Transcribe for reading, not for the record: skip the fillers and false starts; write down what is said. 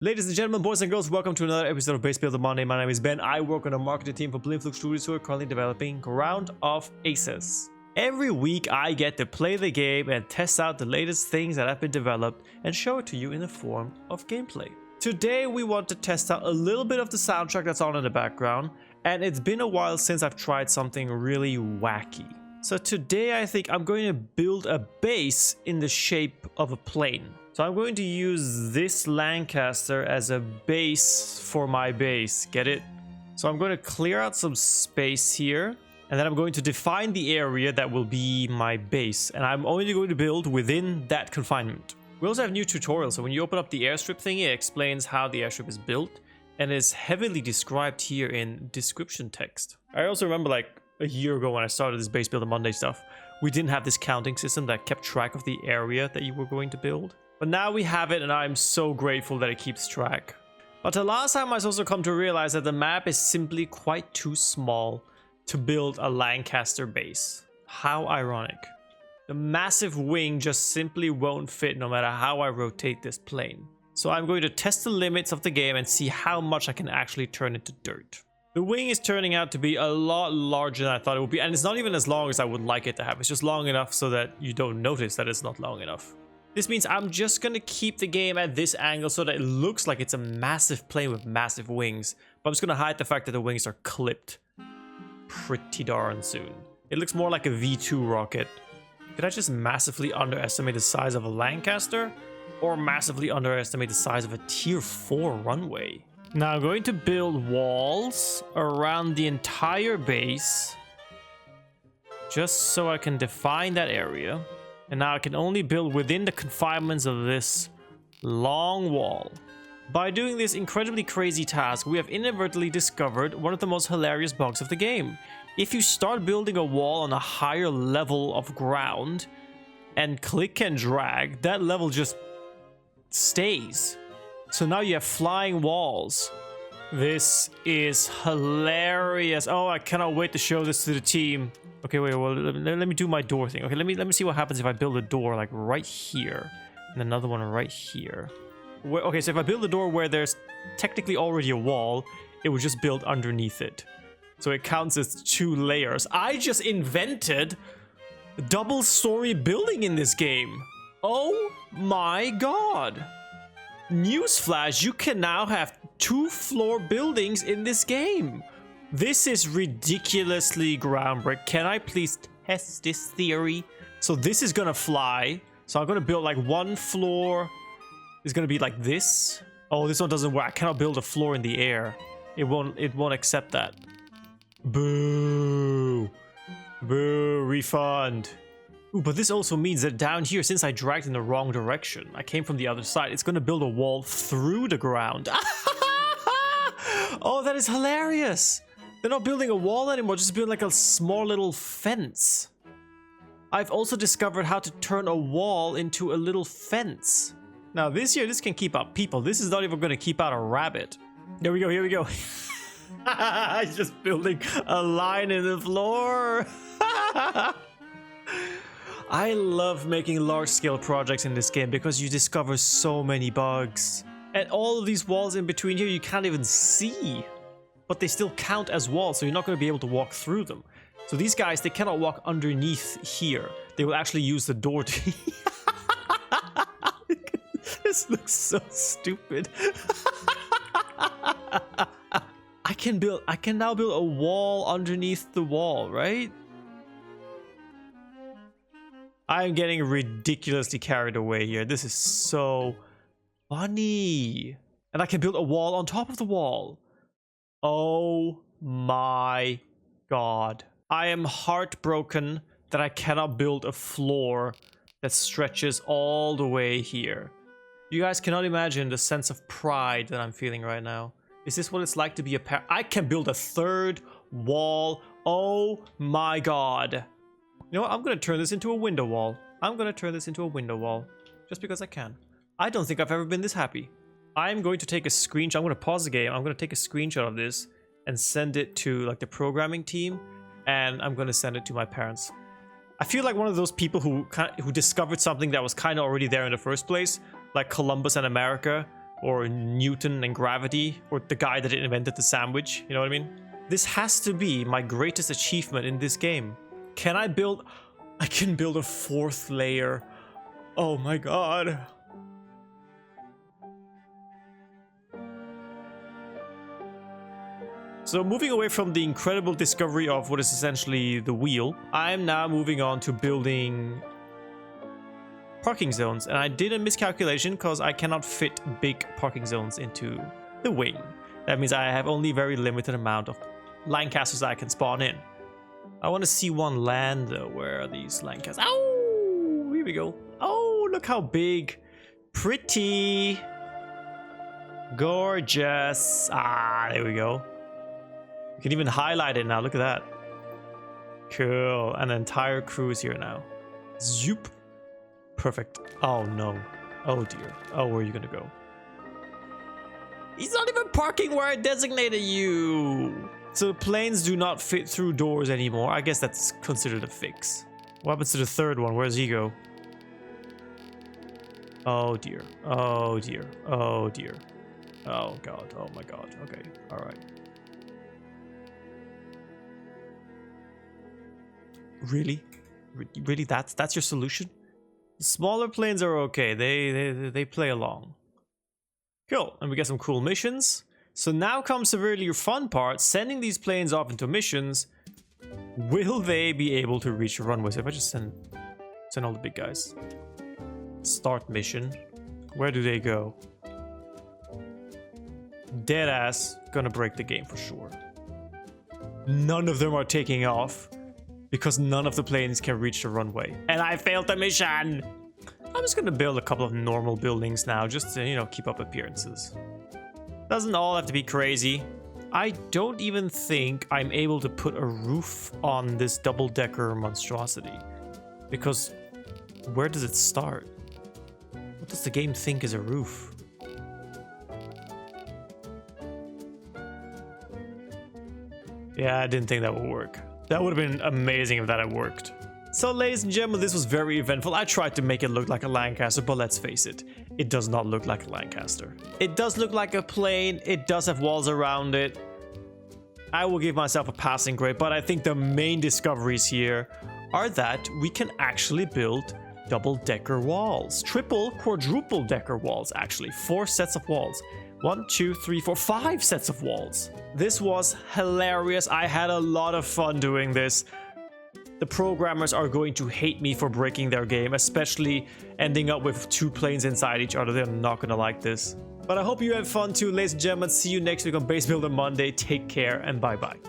Ladies and gentlemen, boys and girls, welcome to another episode of Base Builder Monday. My name is Ben. I work on a marketing team for Blindflux Studios who are currently developing Ground of Aces. Every week I get to play the game and test out the latest things that have been developed and show it to you in the form of gameplay. Today we want to test out a little bit of the soundtrack that's on in the background, and it's been a while since I've tried something really wacky. So today I think I'm going to build a base in the shape of a plane. So I'm going to use this Lancaster as a base for my base. Get it? So I'm going to clear out some space here. And then I'm going to define the area that will be my base. And I'm only going to build within that confinement. We also have new tutorials. So when you open up the airstrip thingy, it explains how the airstrip is built. And is heavily described here in description text. I also remember like a year ago when I started this Base Builder Monday stuff, we didn't have this counting system that kept track of the area that you were going to build. But now we have it, and I'm so grateful that it keeps track. But the last time I also come to realize that the map is simply quite too small to build a Lancaster base. How ironic. The massive wing just simply won't fit no matter how I rotate this plane. So I'm going to test the limits of the game and see how much I can actually turn into dirt. The wing is turning out to be a lot larger than I thought it would be, and it's not even as long as I would like it to have. It's just long enough so that you don't notice that it's not long enough. This means I'm just going to keep the game at this angle so that it looks like it's a massive plane with massive wings. But I'm just going to hide the fact that the wings are clipped pretty darn soon. It looks more like a V2 rocket. Could I just massively underestimate the size of a Lancaster? Or massively underestimate the size of a tier 4 runway? Now I'm going to build walls around the entire base. Just so I can define that area. And now I can only build within the confinements of this long wall. By doing this incredibly crazy task, we have inadvertently discovered one of the most hilarious bugs of the game. If you start building a wall on a higher level of ground and click and drag, that level just stays. So now you have flying walls. This is hilarious. Oh, I cannot wait to show this to the team. Okay, wait, well, let me do my door thing. Okay, let me see what happens if I build a door like right here and another one right here. Okay, so if I build a door where there's technically already a wall, it would just build underneath it. So it counts as 2 layers. I just invented double-story building in this game. Oh my god. Newsflash, you can now have 2-floor buildings in this game. This is ridiculously groundbreaking. Can I please test this theory? So this is gonna fly. So I'm gonna build like 1 floor. Is gonna be like this. Oh, this one doesn't work. I cannot build a floor in the air. It won't accept that. Boo. Boo, refund. Ooh, but this also means that down here, since I dragged in the wrong direction, I came from the other side, it's gonna build a wall through the ground. Oh, that is hilarious. They're not building a wall anymore, just building like a small little fence. I've also discovered how to turn a wall into a little fence. Now this here, this can keep out people. This is not even going to keep out a rabbit. There we go, here we go. He's just building a line in the floor. I love making large-scale projects in this game because you discover so many bugs. And all of these walls in between here, you can't even see. But they still count as walls, so you're not going to be able to walk through them. So these guys, they cannot walk underneath here. They will actually use the door to... This looks so stupid. I can now build a wall underneath the wall, right? I'm getting ridiculously carried away here. This is so funny. And I can build a wall on top of the wall. Oh my god. I am heartbroken that I cannot build a floor that stretches all the way here. You guys cannot imagine the sense of pride that I'm feeling right now. Is this what it's like to be a parent? I can build a 3rd wall. Oh my god. You know what? I'm going to turn this into a window wall. I'm going to turn this into a window wall. Just because I can. I don't think I've ever been this happy. I'm going to take a screenshot. I'm going to pause the game. I'm going to take a screenshot of this and send it to like the programming team. And I'm going to send it to my parents. I feel like one of those people who discovered something that was kind of already there in the first place, like Columbus and America. or Newton and gravity, or the guy that invented the sandwich, you know what I mean? This has to be my greatest achievement in this game. Can I build... I can build a 4th layer. Oh my god. So moving away from the incredible discovery of what is essentially the wheel, I am now moving on to building parking zones. And I did a miscalculation because I cannot fit big parking zones into the wing. That means I have only very limited amount of Lancasters I can spawn in. I want to see one land though. Where are these Lancasters? Oh, here we go. Oh, look how big. Pretty. Gorgeous. Ah, there we go. You can even highlight it now. Look at that. Cool. An entire crew is here now. Zoop. Perfect. Oh no. Oh dear. Oh, where are you gonna go? He's not even parking where I designated you. So the planes do not fit through doors anymore. I guess that's considered a fix. What happens to the 3rd one? Where does he go? Oh dear. Oh dear. Oh dear. Oh god. Oh my god. Okay. All right. Really? Really? That's your solution? The smaller planes are okay. They play along. Cool. And we get some cool missions. So now comes the really fun part. Sending these planes off into missions. Will they be able to reach the runways? If I just send all the big guys. Start mission. Where do they go? Deadass gonna break the game for sure. None of them are taking off. Because none of the planes can reach the runway. And I failed the mission! I'm just gonna build a couple of normal buildings now, just to, you know, keep up appearances. Doesn't all have to be crazy. I don't even think I'm able to put a roof on this double-decker monstrosity. Because where does it start? What does the game think is a roof? Yeah, I didn't think that would work. That would have been amazing if that had worked. So ladies and gentlemen, this was very eventful. I tried to make it look like a Lancaster, but let's face it, it does not look like a Lancaster. It does look like a plane, it does have walls around it. I will give myself a passing grade, but I think the main discoveries here are that we can actually build double-decker walls. Triple, quadruple-decker walls, actually. 4 sets of walls. 1, 2, 3, 4, 5 sets of walls. This was hilarious. I had a lot of fun doing this. The programmers are going to hate me for breaking their game, especially ending up with 2 planes inside each other. They're not gonna like this. But I hope you had fun too, ladies and gentlemen. See you next week on Base Builder Monday. Take care and bye-bye.